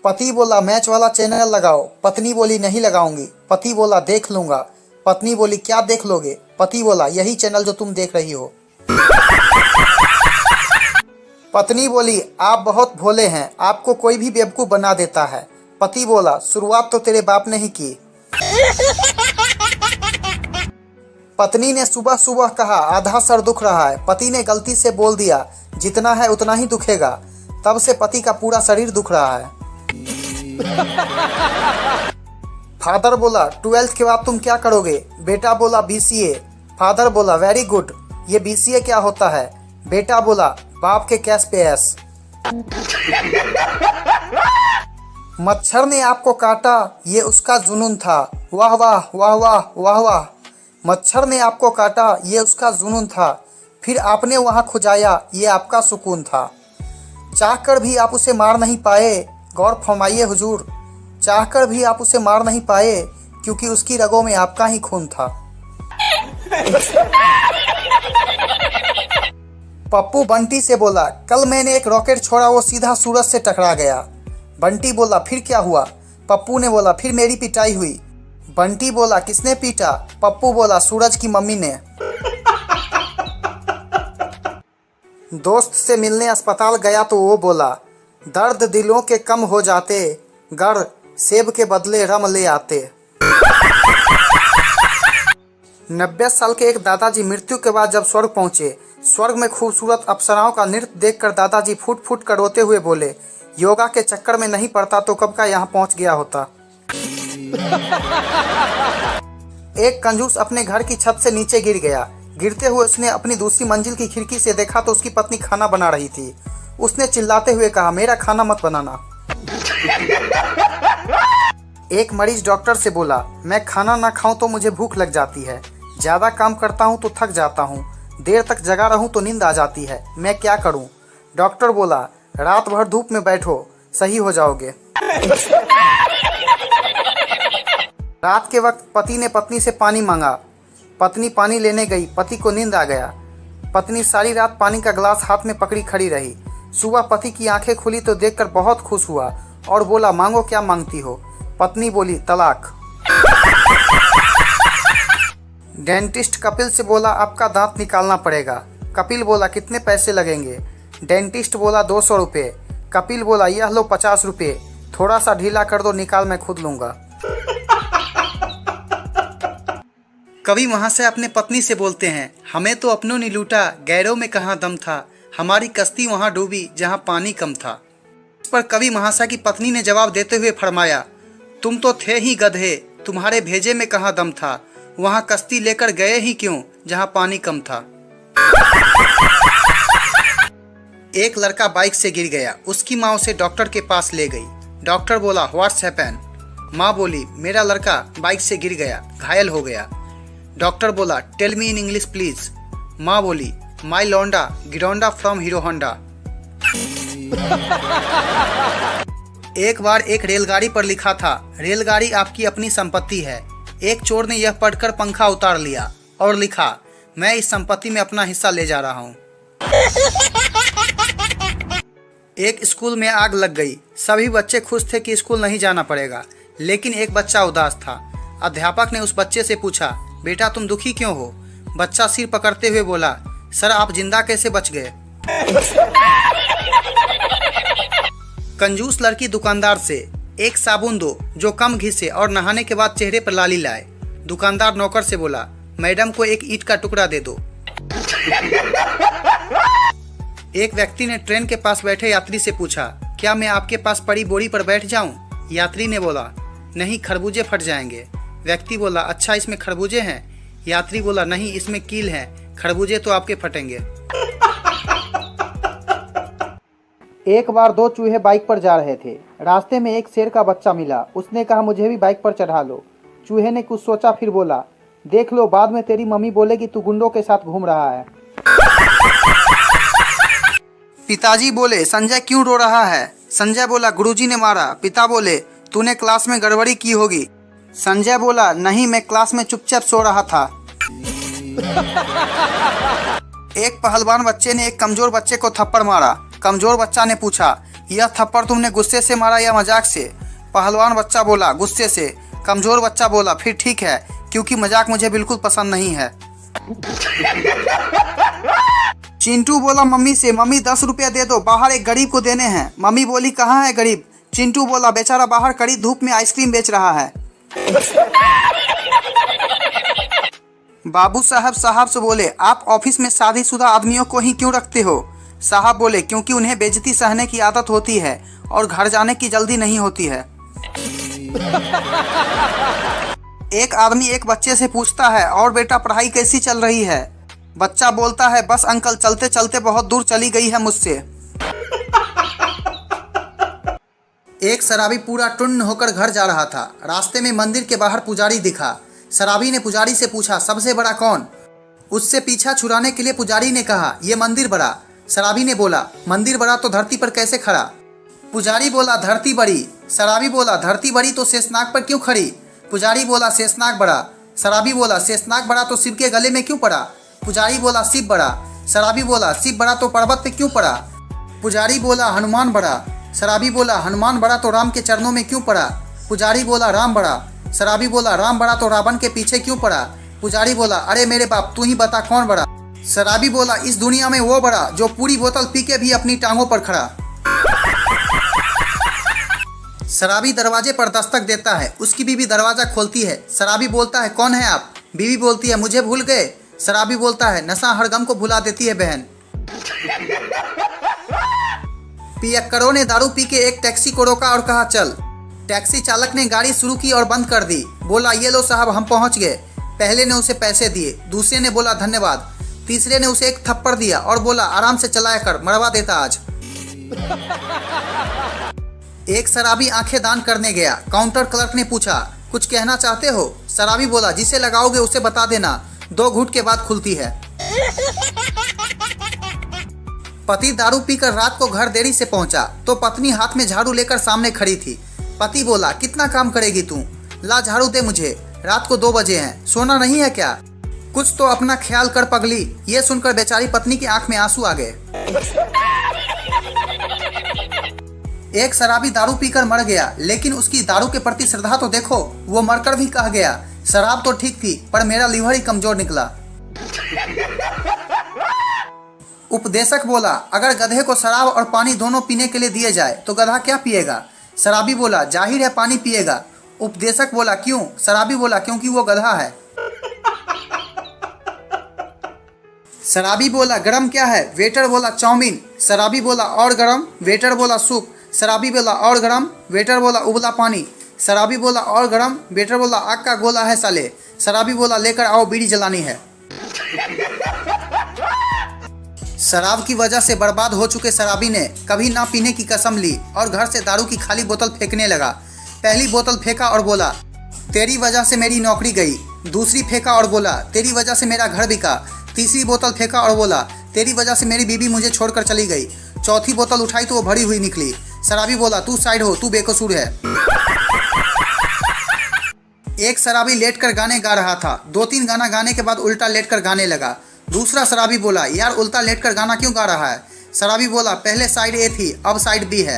पति बोला मैच वाला चैनल लगाओ। पत्नी बोली नहीं लगाऊंगी। पति बोला देख लूंगा। पत्नी बोली क्या देख लोगे? पति बोला यही चैनल जो तुम देख रही हो। पत्नी बोली आप बहुत भोले हैं, आपको कोई भी बेवकूफ़ बना देता है। पति बोला शुरुआत तो तेरे बाप ने ही की। पत्नी ने सुबह सुबह कहा आधा सर दुख रहा है। पति ने गलती से बोल दिया जितना है उतना ही दुखेगा। तब से पति का पूरा शरीर दुख रहा है। फादर बोला 12th के बाद तुम क्या करोगे? बेटा बोला BCA। फादर बोला वेरी गुड। ये BCA क्या होता है? बेटा बोला बाप के कैश पे ऐश। मच्छर ने आपको काटा ये उसका जुनून था। वाह वाह वाह वाह वाह वाह। मच्छर ने आपको काटा ये उसका जुनून था, फिर आपने वहाँ खुजाया ये आपका सुकून था। चाहकर भी आप उसे मार नहीं पाए, गौर फरमाइए हुजूर। चाहकर भी आप उसे मार नहीं पाए क्योंकि उसकी रगों में आपका ही खून था। पप्पू बंटी से बोला कल मैंने एक रॉकेट छोड़ा, वो सीधा सूरज से टकरा गया। बंटी बोला फिर क्या हुआ? पप्पू ने बोला फिर मेरी पिटाई हुई। बंटी बोला किसने पीटा? पप्पू बोला सूरज की मम्मी ने। दोस्त से मिलने अस्पताल गया तो वो बोला दर्द दिलों के कम हो जाते, गर सेब के बदले रम ले आते। 90 साल के एक दादाजी मृत्यु के बाद जब स्वर्ग पहुंचे, स्वर्ग में खूबसूरत अप्सराओं का नृत्य देखकर दादाजी फूट फूट कर रोते हुए बोले योगा के चक्कर में नहीं पड़ता तो कब का यहाँ पहुंच गया होता। एक कंजूस अपने घर की छत से नीचे गिर गया। गिरते हुए उसने अपनी दूसरी मंजिल की खिड़की से देखा तो उसकी पत्नी खाना बना रही थी। उसने चिल्लाते हुए कहा मेरा खाना मत बनाना। एक मरीज डॉक्टर से बोला मैं खाना ना खाऊं तो मुझे भूख लग जाती है, ज़्यादा काम करता हूं तो थक जाता हूं, देर तक जगा रहूं तो नींद आ जाती है, मैं क्या करूं? डॉक्टर बोला रात भर धूप में बैठो, सही हो जाओगे। रात के वक्त पति ने पत्नी से पानी मांगा। पत्नी पानी लेने गई, पति को नींद आ गया। पत्नी सारी रात पानी का गिलास हाथ में पकड़ी खड़ी रही। सुबह पति की आंखें खुली तो देखकर बहुत खुश हुआ और बोला मांगो क्या मांगती हो? पत्नी बोली तलाक। डेंटिस्ट कपिल से बोला आपका दांत निकालना पड़ेगा। कपिल बोला कितने पैसे लगेंगे? डेंटिस्ट बोला 200 रुपये। कपिल बोला यह लो 50 रुपये, थोड़ा सा ढीला कर दो, निकाल मैं खुद लूँगा। कवि वहाँ से अपने पत्नी से बोलते हैं हमें तो अपनों ने लूटा, गैरों में कहाँ दम था, हमारी कश्ती वहाँ डूबी जहाँ पानी कम था। इस पर कवि महाशय की पत्नी ने जवाब देते हुए फरमाया तुम तो थे ही गधे, तुम्हारे भेजे में कहाँ दम था, वहाँ कश्ती लेकर गए ही क्यों जहाँ पानी कम था। एक लड़का बाइक से गिर गया, उसकी माँ उसे डॉक्टर के पास ले गई। डॉक्टर बोला व्हाट्स हैपेन? माँ बोली मेरा लड़का बाइक से गिर गया, घायल हो गया। डॉक्टर बोला tell me in English please. माँ बोली माई लौंडा गिरोंडा फ्रॉम हीरो होंडा। एक बार एक रेलगाड़ी पर लिखा था रेलगाड़ी आपकी अपनी संपत्ति है। एक चोर ने यह पढ़कर पंखा उतार लिया और लिखा मैं इस संपत्ति में अपना हिस्सा ले जा रहा हूँ। एक स्कूल में आग लग गई। सभी बच्चे खुश थे कि स्कूल नहीं जाना पड़ेगा, लेकिन एक बच्चा उदास था। अध्यापक ने उस बच्चे से पूछा बेटा तुम दुखी क्यों हो? बच्चा सिर पकड़ते हुए बोला सर आप जिंदा कैसे बच गए? कंजूस लड़की दुकानदार से एक साबुन दो जो कम घिसे और नहाने के बाद चेहरे पर लाली लाए। दुकानदार नौकर से बोला मैडम को एक ईंट का टुकड़ा दे दो। एक व्यक्ति ने ट्रेन के पास बैठे यात्री से पूछा क्या मैं आपके पास पड़ी बोरी पर बैठ जाऊं? यात्री ने बोला नहीं, खरबूजे फट जाएंगे। व्यक्ति बोला अच्छा इसमें खरबूजे हैं? यात्री बोला नहीं, इसमें कील है, खरबूजे तो आपके फटेंगे। एक बार दो चूहे बाइक पर जा रहे थे। रास्ते में एक शेर का बच्चा मिला। उसने कहा मुझे भी बाइक पर चढ़ा लो। चूहे ने कुछ सोचा फिर बोला देख लो, बाद में तेरी मम्मी बोलेगी तू गुंडों के साथ घूम रहा है। पिताजी बोले संजय क्यों रो रहा है? संजय बोला गुरुजी ने मारा। पिता बोले तूने क्लास में गड़बड़ी की होगी। संजय बोला नहीं, मैं क्लास में चुपचाप सो रहा था। एक पहलवान बच्चे ने एक कमजोर बच्चे को थप्पड़ मारा। कमजोर बच्चा ने पूछा यह थप्पड़ तुमने गुस्से से मारा या मजाक से? पहलवान बच्चा बोला, गुस्से से। कमजोर बच्चा बोला, फिर ठीक है, क्योंकि मजाक मुझे बिल्कुल पसंद नहीं है। चिंटू बोला मम्मी से, मम्मी 10 रुपया दे दो, बाहर एक गरीब को देने हैं। मम्मी बोली, कहाँ है गरीब? चिंटू बोला, बेचारा बाहर कड़ी धूप में आइसक्रीम बेच रहा है। बाबू साहब से बोले, आप ऑफिस में शादीशुदा आदमियों को ही क्यों रखते हो? साहब बोले, क्योंकि उन्हें बेइज्जती सहने की आदत होती है और घर जाने की जल्दी नहीं होती है। एक आदमी एक बच्चे से पूछता है, और बेटा पढ़ाई कैसी चल रही है? बच्चा बोलता है, बस अंकल चलते चलते बहुत दूर चली गई है मुझसे। एक शराबी पूरा टुन्न होकर घर जा रहा था। रास्ते में मंदिर के बाहर पुजारी दिखा। शराबी ने पुजारी से पूछा, सबसे बड़ा कौन? उससे पीछा छुड़ाने के लिए पुजारी ने कहा, ये मंदिर बड़ा। शराबी ने बोला, मंदिर बड़ा तो धरती पर कैसे खड़ा? पुजारी बोला, धरती बड़ी। शराबी बोला, धरती बड़ी तो शेषनाग पर क्यों खड़ी? पुजारी बोला, शेषनाग बड़ा। शराबी बोला, शेषनाग बड़ा तो शिव के गले में क्यों पड़ा? पुजारी बोला, शिव बड़ा। शराबी बोला, शिव बड़ा तो पर्वत पे क्यों पड़ा? पुजारी बोला, हनुमान बड़ा। शराबी बोला, हनुमान बड़ा तो राम के चरणों में क्यों पड़ा? पुजारी बोला, राम बड़ा। शराबी बोला, राम बड़ा तो रावण के पीछे क्यों पड़ा? पुजारी बोला, अरे मेरे बाप, तू ही बता कौन बड़ा? शराबी बोला, इस दुनिया में वो बड़ा जो पूरी बोतल पी के भी अपनी टांगों पर खड़ा। शराबी दरवाजे पर दस्तक देता है। उसकी बीवी दरवाजा खोलती है। शराबी बोलता है, कौन है आप? बीवी बोलती है, मुझे भूल गए। शराबी बोलता है, नशा हर गम को भुला देती है बहन। पियक्कड़ों ने दारू पी के एक टैक्सी को रोका और कहा, चल। टैक्सी चालक ने गाड़ी शुरू की और बंद कर दी। बोला, ये लो साहब, हम पहुंच गए। पहले ने उसे पैसे दिए, दूसरे ने बोला धन्यवाद, तीसरे ने उसे एक थप्पड़ दिया और बोला, आराम से चलाया कर, मरवा देता आज। एक शराबी आंखें दान करने गया। काउंटर क्लर्क ने पूछा, कुछ कहना चाहते हो? शराबी बोला, जिसे लगाओगे उसे बता देना, 2 घूंट के बाद खुलती है। पति दारू पीकर रात को घर देरी से पहुंचा तो पत्नी हाथ में झाड़ू लेकर सामने खड़ी थी। पति बोला, कितना काम करेगी तू? ला झाड़ू दे मुझे, रात को 2 बजे हैं, सोना नहीं है क्या? कुछ तो अपना ख्याल कर पगली। ये सुनकर बेचारी पत्नी की आंख में आंसू आ गए। एक शराबी दारू पीकर मर गया, लेकिन उसकी दारू के प्रति श्रद्धा तो देखो। वो मरकर भी कह गया, शराब तो ठीक थी पर मेरा लीवर ही कमजोर निकला। उपदेशक बोला, अगर गधे को शराब और पानी दोनों पीने के लिए दिए जाए तो गधा क्या पिएगा? शराबी बोला, जाहिर है पानी पिएगा। उपदेशक बोला, क्यों? शराबी बोला, क्योंकि वो गधा है। शराबी बोला, गरम क्या है? वेटर बोला, चाउमीन। शराबी बोला, और गरम? वेटर बोला, सूप। शराबी बोला, और गरम? वेटर बोला, उबला पानी। शराबी बोला, और गरम? वेटर बोला, आग का गोला है साले। शराबी बोला, लेकर आओ, बीड़ी जलानी है। शराब की वजह से बर्बाद हो चुके शराबी ने कभी ना पीने की कसम ली और घर से दारू की खाली बोतल फेंकने लगा। पहली बोतल फेंका और बोला, तेरी वजह से मेरी नौकरी गई। दूसरी फेंका और बोला, तेरी वजह से मेरा घर बिका। तीसरी बोतल फेंका और बोला, तेरी वजह से मेरी बीवी मुझे छोड़कर चली गई। चौथी बोतल उठाई तो वो भरी हुई निकली। शराबी बोला, तू साइड हो, तू बेकसूर है। एक शराबी लेटकर गाने गा रहा था। 2-3 गाना गाने के बाद उल्टा लेटकर गाने लगा। दूसरा शराबी बोला, यार उल्टा लेटकर गाना क्यों गा रहा है? शराबी बोला, पहले साइड ए थी, अब साइड बी है।